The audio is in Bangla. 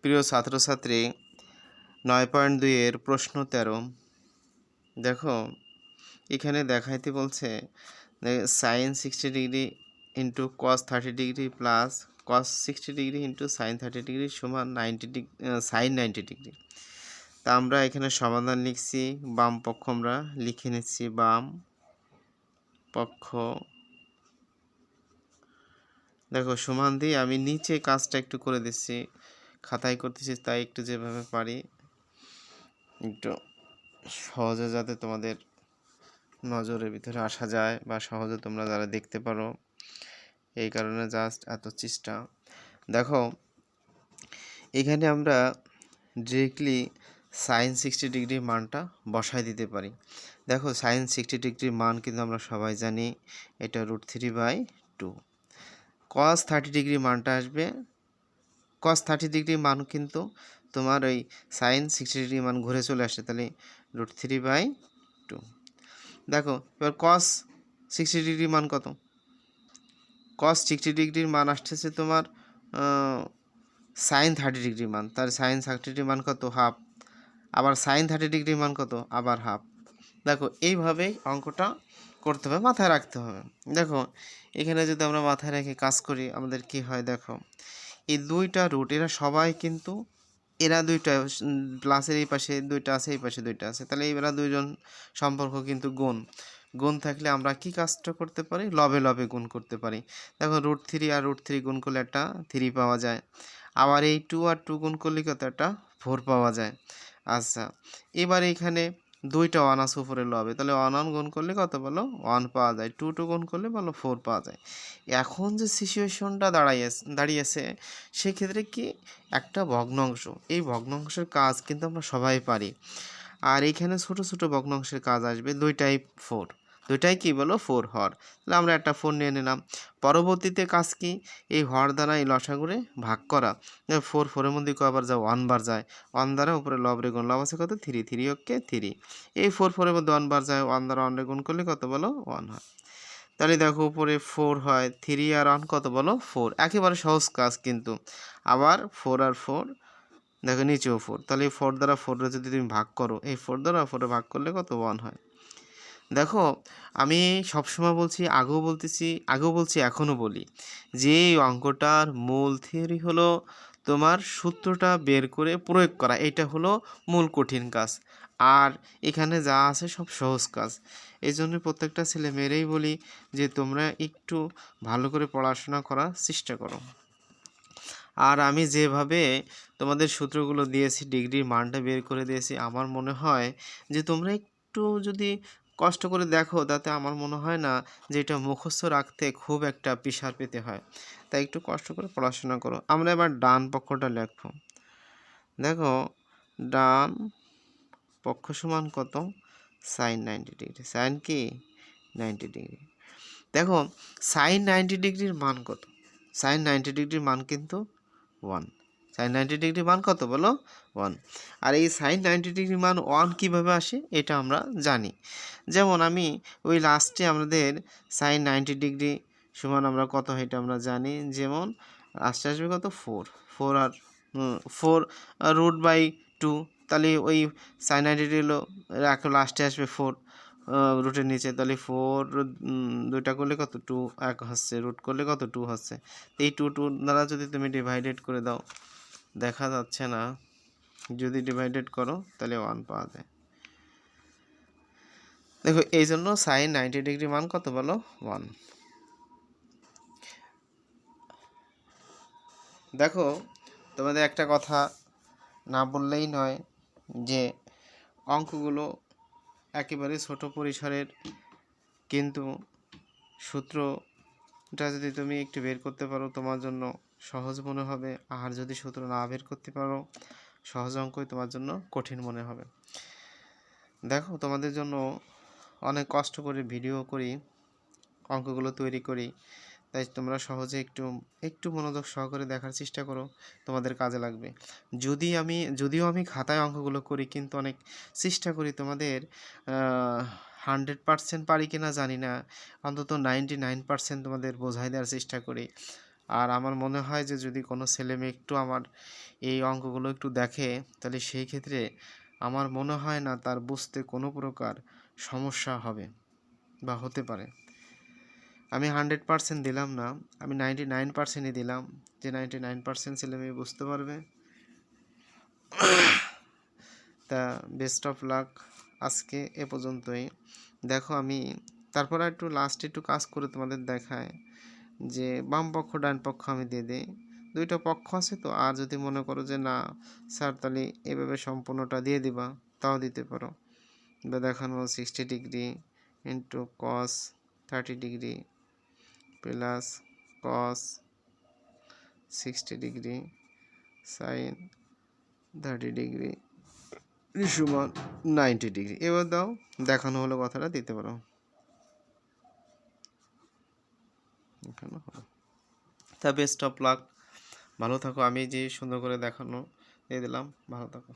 প্রিয় ছাত্রছাত্রী, ৯.২ এর প্রশ্ন ১৩ দেখো এখানে দেখাইতে বলছে sin 60 degree into cos 30 degree plus cos 60 degree into sin 30 degree সমান 90 ডিগ্রি sin 90 ডিগ্রি। তা আমরা এখানে সমাধান লিখছি, বাম পক্ষ আমরা লিখে নিচ্ছি, বাম পক্ষ দেখো সমান দিয়ে আমি নিচে কাজটা একটু করে দিচ্ছি, খাতায় করতেছি তাই একটু যেভাবে পারি একটু সহজে যাতে তোমাদের নজরের ভিতরে আসা যায় বা সহজে তোমরা যারা দেখতে পারো, এই কারণে জাস্ট এত চেষ্টা। দেখো এখানে আমরা ডিরেক্টলি সাইন 60 ডিগ্রির মানটা বসায় দিতে পারি। দেখো সাইন 60 ডিগ্রির মান কিন্তু আমরা সবাই জানি, এটা √3/2। cos 30 ডিগ্রির মানটা আসবে, cos 30 ডিগ্রির মান কিন্তু তোমার ওই সাইন 60 ডিগ্রির মান ঘুরে চলে আসে, তাহলে √3/2। দেখো এবার cos 60 ডিগ্রির মান কত? cos 60 ডিগ্রির মান আসতেছে তোমার সাইন 30 ডিগ্রির মান, তার সাইন 30 ডিগ্রির মান কত? হাফ। আবার সাইন 30 ডিগ্রির মান কত? আবার হাফ। দেখো এইভাবেই অঙ্কটা করতে হবে, মাথায় রাখতে হবে। দেখো এখানে যদি আমরা মাথায় রেখে কাজ করি আমাদের কি হয়, দেখো এই দুইটা রুট এরা সবাই কিন্তু এরা দুইটা প্লাসের এই পাশে দুইটা আছে, এই পাশে দুইটা আছে, তাহলে এরা দুইজন সম্পর্ক কিন্তু গুণ। গুণ থাকলে আমরা কি কাজটা করতে পারি? লবে লবে গুণ করতে পারি। দেখো √3 আর √3 গুণ করলে একটা 3 পাওয়া যায়, আবার এই 2 আর 2 গুণ করলে কত? একটা 4 পাওয়া যায়। আচ্ছা এবার এখানে দুইটা 1 আছে উপরে লবে, তাহলে 1 গুণ করলে কত বলো? 1 পাওয়া যায়। 2 গুণ করলে বলো 4 পাওয়া যায়। এখন যে সিচুয়েশনটা দাঁড়িয়েছে সেক্ষেত্রে কি একটা ভগ্নাংশ, এই ভগ্নাংশের কাজ কিন্তু আমরা সবাই পারি। আর এইখানে ছোট ছোট ভগ্নাংশের কাজ আসবে, দুইটাই 4, দুইটাই কি বলো? 4 হর। তাহলে আমরা একটা 4 নিয়ে নিলাম। পরবর্তীতে কাজ কি? এই হর দ্বারা এই লসাগুরে ভাগ করা। 4 4-এর মধ্যে কয়বার যায়? 1 বার যায়। 1 দ্বারা উপরে লব রে গুণ, লব আছে কত? 3 3 ওকে 3। এই 4 4-এর মধ্যে 1 বার যায়, 1 দ্বারা 1 রে গুণ করলে কত বলো? 1 হয়। তাহলে দেখো উপরে 4 হয়, 3 আর 1 কত বলো? 4। একেবারে সহজ কাজ কিন্তু। আবার 4 আর 4 দেখো নিচেও 4, তাহলে এই 4 দ্বারা 4 যদি তুমি ভাগ করো, এই 4 দ্বারা 4 ভাগ করলে কত? 1 হয়। দেখো আমি সবসময় বলছি, আগেও বলছি এখনও বলি, যে এই অঙ্কটার মূল থিওরি হলো তোমার সূত্রটা বের করে প্রয়োগ করা, এটা হলো মূল কঠিন কাজ। আর এখানে যা আছে সব সহজ কাজ। এই জন্য প্রত্যেকটা ছেলে মেয়েরাই বলি যে তোমরা একটু ভালো করে পড়াশোনা করার চেষ্টা করো। আর আমি যেভাবে তোমাদের সূত্রগুলো দিয়েছি, ডিগ্রির মানটা বের করে দিয়েছি, আমার মনে হয় যে তোমরা একটু যদি কষ্ট করে দেখো, তাতে আমার মনে হয় না যে এটা মুখস্থ রাখতে খুব একটা পিশার পেতে হয়। তাই একটু কষ্ট করে পড়াশোনা করো। আমরা এবার ডান পক্ষটা লিখব। দেখো ডান পক্ষ সমান কত? Sign 90 degree. সাইন কি? 90 ডিগ্রি। দেখো সাইন 90 ডিগ্রির মান কত? সাইন 90 ডিগ্রির মান কিন্তু 1। সাইন 90 ডিগ্রির মান কত বলো? 1। আর এই সাইন 90 ডিগ্রির মান 1 কীভাবে আসে এটা আমরা জানি। যেমন আমি ওই লাস্টে আমাদের সাইন 90 ডিগ্রি সমান আমরা কত হয় এটা আমরা জানি। যেমন লাস্টে আসবে কত? 4। 4 আর 4 √2, তাহলে ওই সাইন 90 ডিগ্রি হলো লাস্টে আসবে 4 রুটের নিচে, তাহলে 4 দুইটা করলে কত? 2 1 হচ্ছে, রুট করলে কত? 2 হচ্ছে। এই 2 দ্বারা যদি তুমি ডিভাইডেড করে দাও, দেখা যাচ্ছে না, যদি ডিভাইডেড করো তাহলে 1 পাওয়া যায়। দেখো এই জন্য সাইন 90 ডিগ্রি মান কত বলো? 1। দেখো তোমাদের একটা কথা না বললেই নয়, যে অঙ্কগুলো একেবারে ছোট পরিসরের, কিন্তু সূত্রটা যদি তুমি একটু বের করতে পারো তোমার জন্য সহজ মনে হবে। আর যদি সূত্র না বের করতে পারো, সহজ অঙ্কই তোমার জন্য কঠিন মনে হবে। দেখো তোমাদের জন্য অনেক কষ্ট করে ভিডিও করি, অঙ্কগুলো তৈরি করি, তাই তোমরা সহজে একটু মনোযোগ সহকারে দেখার চেষ্টা করো, তোমাদের কাজে লাগবে। যদিও আমি খাতায় অঙ্কগুলো করি, কিন্তু অনেক চেষ্টা করি তোমাদের 100% পারি কিনা জানি না, অন্তত 99% তোমাদের বোঝাই দেওয়ার চেষ্টা করি। আর আমার মনে হয় যে যদি কোনো ছেলে মেয়ে একটু আমার এই অঙ্কগুলো একটু দেখে, তাহলে সেই ক্ষেত্রে আমার মনে হয় না তার বুঝতে কোনো প্রকার সমস্যা হবে বা হতে পারে। আমি 100% দিলাম না, আমি 99%ই দিলাম যে 99% ছেলে মেয়ে বুঝতে পারবে। তা বেস্ট অফ লাক, আজকে এ পর্যন্তই। দেখো আমি তারপর একটু লাস্টে একটু কাজ করে তোমাদের দেখায় যে বাম পক্ষ ডান পক্ষ আমি দিয়ে দিই, দুইটা পক্ষ আছে তো। আর যদি মনে করো যে না স্যার তাহলে এভাবে সম্পূর্ণটা দিয়ে দিবা, তাও দিতে পারো। বা দেখানো 60 degree into cos 30 degree plus cos 60 degree sine 30 degree সমান 90 ডিগ্রি। এবার দাও, দেখানো হলো কথাটা দিতে পারো। দেখানো হলো। তা বেস্ট অফ লাক, ভালো থাকো। আমি যে সুন্দর করে দেখানো দিয়ে দিলাম, ভালো থাকো।